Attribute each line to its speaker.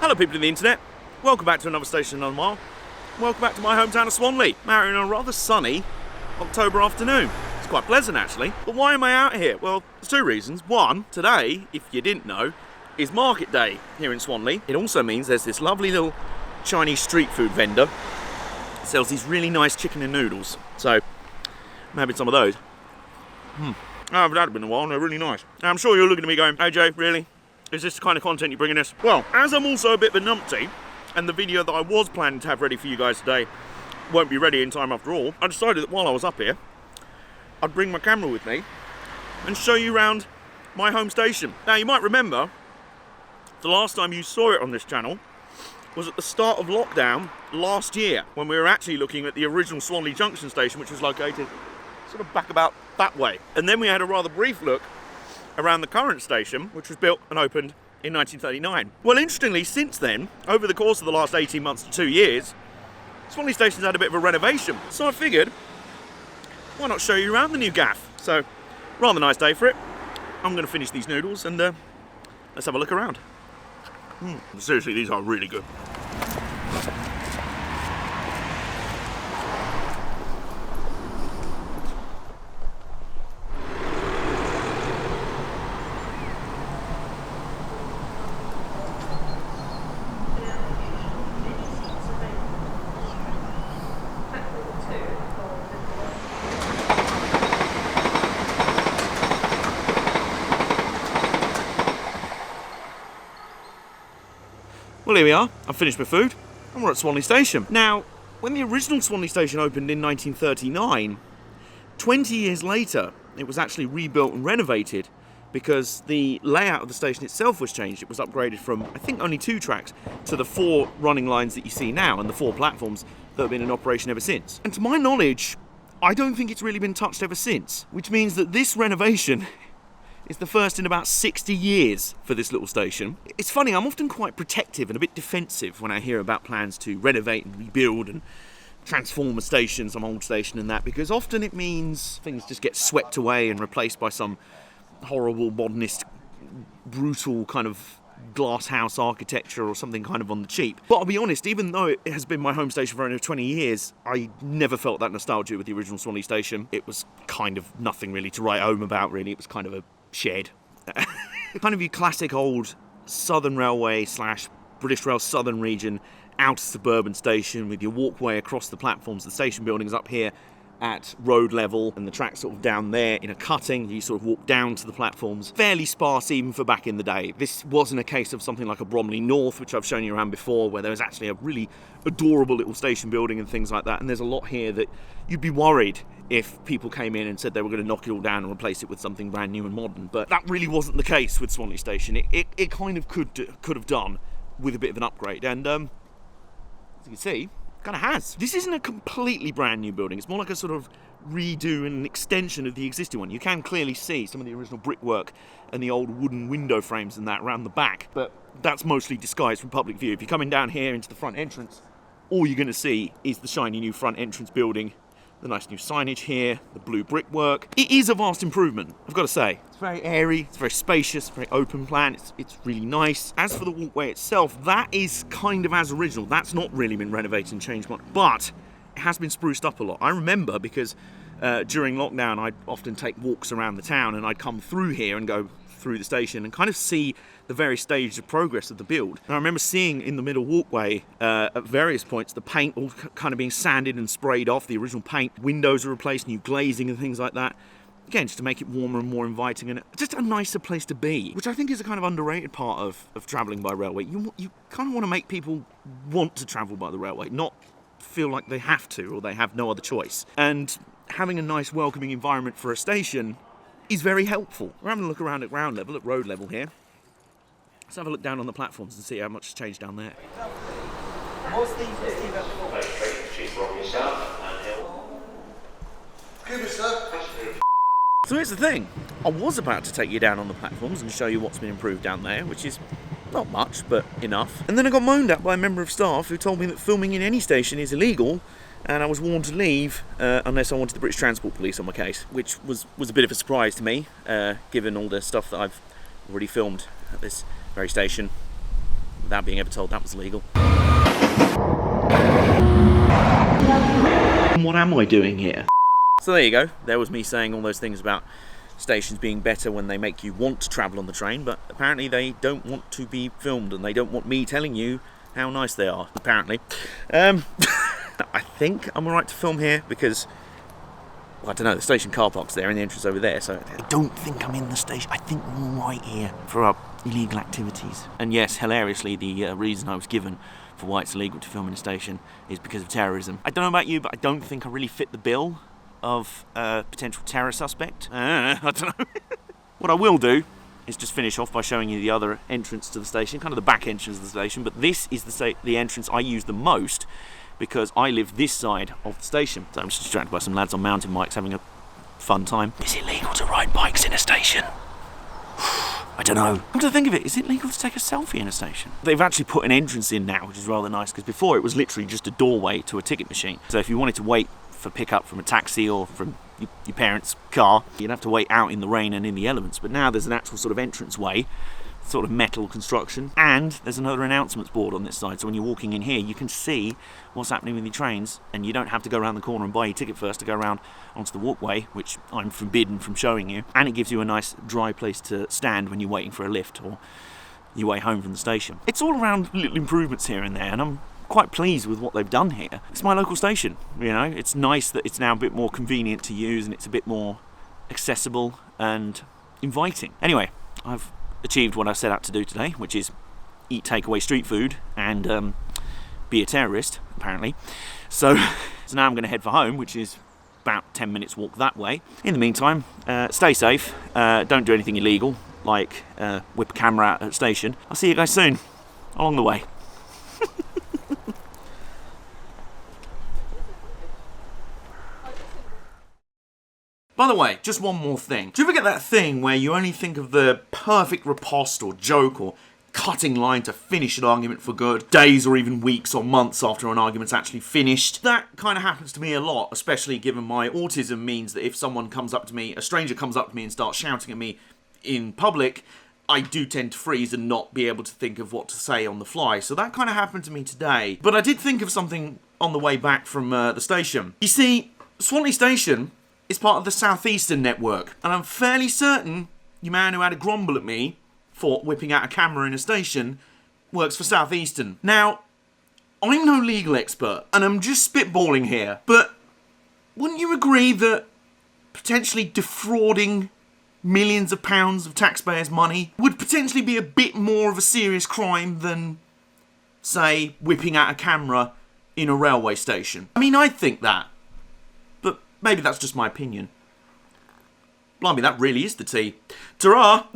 Speaker 1: Hello people of the internet, welcome back to another Station on Mile. Welcome back to my hometown of Swanley, out in a rather sunny October afternoon. It's quite pleasant actually. But why am I out here? Well, there's two reasons. One, today, if you didn't know, is market day here in Swanley. It also means there's this lovely little Chinese street food vendor that sells these really nice chicken and noodles. So, I'm having some of those. I haven't had them in a while and they're really nice. Now, I'm sure you're looking at me going, AJ, really? Is this the kind of content you're bringing us? Well, as I'm also a bit of a numpty, and the video that I was planning to have ready for you guys today won't be ready in time after all, I decided that while I was up here, I'd bring my camera with me and show you around my home station. Now, you might remember, the last time you saw it on this channel was at the start of lockdown last year, when we were actually looking at the original Swanley Junction station, which was located sort of back about that way. And then we had a rather brief look around the current station, which was built and opened in 1939. Well, interestingly, since then, over the course of the last 18 months to 2 years, Swanley Station's had a bit of a renovation. So I figured, why not show you around the new gaff? So, rather nice day for it. I'm going to finish these noodles and let's have a look around. Seriously, these are really good. Well, here we are. I've finished my food and we're at Swanley Station. Now, when the original Swanley Station opened in 1939, 20 years later, it was actually rebuilt and renovated because the layout of the station itself was changed. It was upgraded from, I think, only 2 tracks to the 4 running lines that you see now and the 4 platforms that have been in operation ever since. And to my knowledge, I don't think it's really been touched ever since, which means that this renovation is the first in about 60 years for this little station. It's funny, I'm often quite protective and a bit defensive when I hear about plans to renovate and rebuild and transform a station, some old station and that, because often it means things just get swept away and replaced by some horrible, modernist, brutal kind of glass house architecture or something kind of on the cheap. But I'll be honest, even though it has been my home station for over 20 years, I never felt that nostalgia with the original Swanley Station. It was kind of nothing really to write home about, really. It was kind of a shed. Kind of your classic old Southern Railway / British Rail Southern region outer suburban station with your walkway across the platforms. The station building's up here at road level and the track's sort of down there in a cutting. You sort of walk down to the platforms. Fairly sparse even for back in the day. This wasn't a case of something like a Bromley North, which I've shown you around before, where there was actually a really adorable little station building and things like that. And there's a lot here that you'd be worried if people came in and said they were going to knock it all down and replace it with something brand new and modern. But that really wasn't the case with Swanley Station. It kind of could have done with a bit of an upgrade. And as you can see, kind of has. This isn't a completely brand new building. It's more like a sort of redo and an extension of the existing one. You can clearly see some of the original brickwork and the old wooden window frames and that around the back, but that's mostly disguised from public view. If you're coming down here into the front entrance, all you're going to see is the shiny new front entrance building, the nice new signage here, the blue brickwork. It is a vast improvement, I've got to say. It's very airy, it's very spacious, very open plan, it's really nice. As for the walkway itself, that is kind of as original. That's not really been renovated and changed much, but it has been spruced up a lot. I remember because during lockdown, I'd often take walks around the town and I'd come through here and go through the station and kind of see the various stages of progress of the build. And I remember seeing in the middle walkway at various points the paint all kind of being sanded and sprayed off, the original paint, windows were replaced, new glazing and things like that. Again, just to make it warmer and more inviting and just a nicer place to be, which I think is a kind of underrated part of travelling by railway. You kind of want to make people want to travel by the railway, not feel like they have to or they have no other choice. And having a nice welcoming environment for a station is very helpful. We're having a look around at ground level, at road level here. Let's have a look down on the platforms and see how much has changed down there. So here's the thing. I was about to take you down on the platforms and show you what's been improved down there, which is not much, but enough. And then I got moaned at by a member of staff who told me that filming in any station is illegal, and I was warned to leave unless I wanted the British Transport Police on my case, which was a bit of a surprise to me, given all the stuff that I've already filmed at this very station. without being ever told that was legal. What am I doing here? So there you go. There was me saying all those things about stations being better when they make you want to travel on the train, but apparently they don't want to be filmed, and they don't want me telling you how nice they are, apparently. I think I'm alright to film here because, well, I don't know, the station car park's there and the entrance over there, so I don't think I'm in the station. I think we're right here for our illegal activities. And yes, hilariously, the reason I was given for why it's illegal to film in a station is because of terrorism. I don't know about you, but I don't think I really fit the bill of a potential terror suspect. I don't know. What I will do is just finish off by showing you the other entrance to the station, kind of the back entrance of the station, but this is the entrance I use the most because I live this side of the station. So I'm just distracted by some lads on mountain bikes having a fun time. Is it legal to ride bikes in a station? I don't know. Come to think of it, is it legal to take a selfie in a station? They've actually put an entrance in now, which is rather nice, because before it was literally just a doorway to a ticket machine. So if you wanted to wait for pickup from a taxi or from your parents' car, you'd have to wait out in the rain and in the elements. But now there's an actual sort of entrance way, sort of metal construction, and there's another announcements board on this side. So when you're walking in here, you can see what's happening with your trains, and you don't have to go around the corner and buy your ticket first to go around onto the walkway, which I'm forbidden from showing you. And it gives you a nice dry place to stand when you're waiting for a lift or your way home from the station. It's all around little improvements here and there, and I'm quite pleased with what they've done here. It's my local station, you know. It's nice that it's now a bit more convenient to use and it's a bit more accessible and inviting. Anyway, I've achieved what I set out to do today, which is eat takeaway street food and be a terrorist, apparently. So now I'm going to head for home, which is about 10 minutes walk that way. In the meantime, stay safe, don't do anything illegal, like whip a camera out at a station. I'll see you guys soon, along the way. By the way, just one more thing. Do you ever get that thing where you only think of the perfect riposte or joke or cutting line to finish an argument for good, days or even weeks or months after an argument's actually finished? That kind of happens to me a lot, especially given my autism means that if someone comes up to me, a stranger comes up to me and starts shouting at me in public, I do tend to freeze and not be able to think of what to say on the fly. So that kind of happened to me today. But I did think of something on the way back from the station. You see, Swanley Station is part of the Southeastern network, and I'm fairly certain your man who had a grumble at me for whipping out a camera in a station works for Southeastern. Now, I'm no legal expert, and I'm just spitballing here, but wouldn't you agree that potentially defrauding millions of pounds of taxpayers' money would potentially be a bit more of a serious crime than, say, whipping out a camera in a railway station? I mean, I'd think that. Maybe that's just my opinion. Blimey, that really is the tea. Ta-ra!